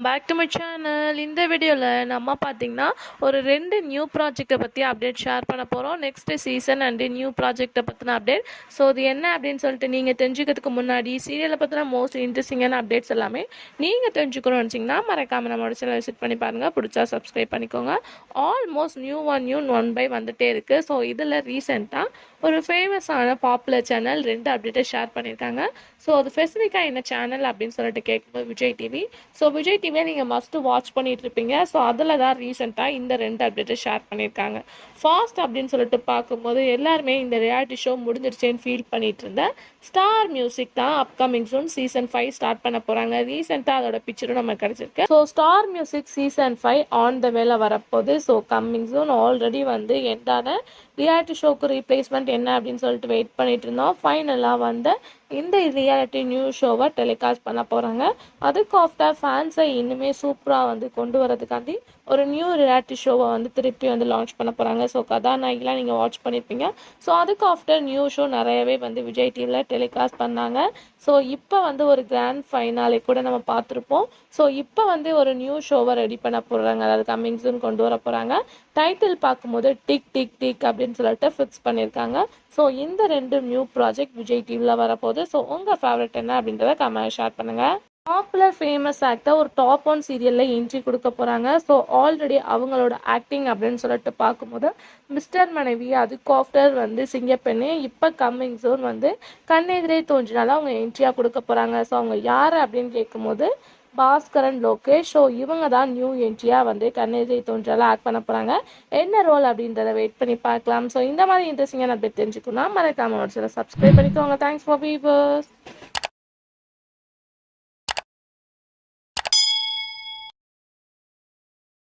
Back to my channel. இந்த வீடியோவில் நம்ம பார்த்தீங்கன்னா ஒரு 2 நியூ ப்ராஜெக்டை பற்றி அப்டேட் ஷேர் பண்ண போகிறோம். நெக்ஸ்ட் சீசன் அண்டு நியூ ப்ராஜெக்டை பற்றின அப்டேட். ஸோ அது என்ன அப்படின்னு சொல்லிட்டு நீங்கள் தெரிஞ்சுக்கிறதுக்கு முன்னாடி சீரியலை பற்றின மோஸ்ட் இன்ட்ரெஸ்டிங்கான அப்டேட்ஸ் எல்லாமே நீங்கள் தெரிஞ்சுக்கணும்னு நினச்சிங்கன்னா மறக்காமல் நம்மளோட சேனல் விசிட் பண்ணி பாருங்கள். பிடிச்சா சப்ஸ்கிரைப் பண்ணிக்கோங்க. ஆல்மோஸ்ட் நியூ ஒன் பை வந்துட்டே இருக்குது. ஸோ இதில் ரீசெண்டாக ஒரு ஃபேமஸான பாப்புலர் சேனல் 2 அப்டேட்டை ஷேர் பண்ணியிருக்காங்க. ஸோ அது ஸ்பெசிஃபிக்காக என்ன சேனல் அப்படின்னு சொல்லிட்டு கேட்கும்போது விஜய் டிவி. ஸோ விஜய் டிவியை நீங்கள் மஸ்ட்டு வாட்ச் பண்ணிட்டு இருப்பீங்க. ஸோ அதில் தான் ரீசெண்டாக இந்த 2 அப்டேட்டை ஷேர் பண்ணியிருக்காங்க. ஃபாஸ்ட் அப்படின்னு சொல்லிட்டு பார்க்கும்போது எல்லாருமே இந்த ரியாலிட்டி ஷோ முடிஞ்சிருச்சேன்னு ஃபீல் பண்ணிட்டு இருந்தேன். ஸ்டார் மியூசிக் தான் அப்கமிங் சூன் சீசன் 5 ஸ்டார்ட் பண்ண போகிறாங்க. ரீசெண்டாக அதோட பிக்சரும் நமக்கு கிடச்சிருக்கு. So star music season 5 on the வேல வரப்போகுது. ஸோ கம்மிங் சூன் ஆல்ரெடி வந்து எண்டான ரியாலிட்டி ஷோக்கு ரீப்ளேஸ்மெண்ட் என்ன அப்படின்னு சொல்லிட்டு வெயிட் பண்ணிட்டு இருந்தோம். ஃபைனலாக வந்து இந்த ரியாலிட்டி நியூ ஷோவை டெலிகாஸ்ட் பண்ண போகிறாங்க. அதுக்கு ஆஃப்டர் ஃபேன்ஸை இன்னுமே சூப்பராக வந்து கொண்டு வரதுக்காண்டி ஒரு நியூ ரியாலிட்டி ஷோவை வந்து திருப்பி வந்து லான்ச் பண்ண போகிறாங்க. ஸோ கதாநாயகிலாம் நீங்கள் வாட்ச் பண்ணியிருப்பீங்க. ஸோ அதுக்கு ஆஃப்டர் நியூ ஷோ நிறையவே வந்து விஜய் டிவியில் டெலிகாஸ்ட் பண்ணாங்க. ஸோ இப்போ வந்து ஒரு கிராண்ட் ஃபைனாலே கூட நம்ம பார்த்துருப்போம். ஸோ இப்போ வந்து ஒரு நியூ ஷோவை ரெடி பண்ண போகிறாங்க. அதாவது கம்மிங் சூன் கொண்டு வர போகிறாங்க. டைட்டில் பார்க்கும்போது டிக் டிக் டிக் அப்படின்னு சொல்லிட்டு ஃபிக்ஸ் பண்ணியிருக்காங்க. ஸோ இந்த 2 நியூ ப்ராஜெக்ட் விஜய் டிவியில் வரப்போகுது. ஸோ உங்கள் ஃபேவரட் என்ன அப்படின்றத கமெண்ட் ஷேர் பண்ணுங்கள். பாப்புலர் ஃபேமஸ் ஆக்டர் ஒரு டாப் 1 சீரியலில் என்ட்ரி கொடுக்க போகிறாங்க. ஸோ ஆல்ரெடி அவங்களோட ஆக்டிங் அப்படின்னு சொல்லிட்டு பார்க்கும்போது மிஸ்டர் மனைவி, அதுக்கு ஆஃப்டர் வந்து சிங்கப்பெண்ணு, இப்போ கம்மிங் சூன் வந்து கண்ணெதிரே தோன்றினால அவங்க என்ட்ரியாக கொடுக்க போகிறாங்க. ஸோ அவங்க யார் அப்படின்னு கேட்கும்போது பாஸ்கரன் லோகேஷ். ஸோ இவங்க தான் நியூ என்ட்ரியாக வந்து கண்ணெதிரே தோன்றால ஆக்ட் பண்ண போகிறாங்க. என்ன ரோல் அப்படின்றத வெயிட் பண்ணி பார்க்கலாம். ஸோ இந்த மாதிரி இன்ட்ரெஸ்டிங்கான அப்டேட் தெரிஞ்சுக்கணும்னா மறக்காம ஒரு சில சப்ஸ்கிரைப் பண்ணிக்கோங்க. Thanks for viewers.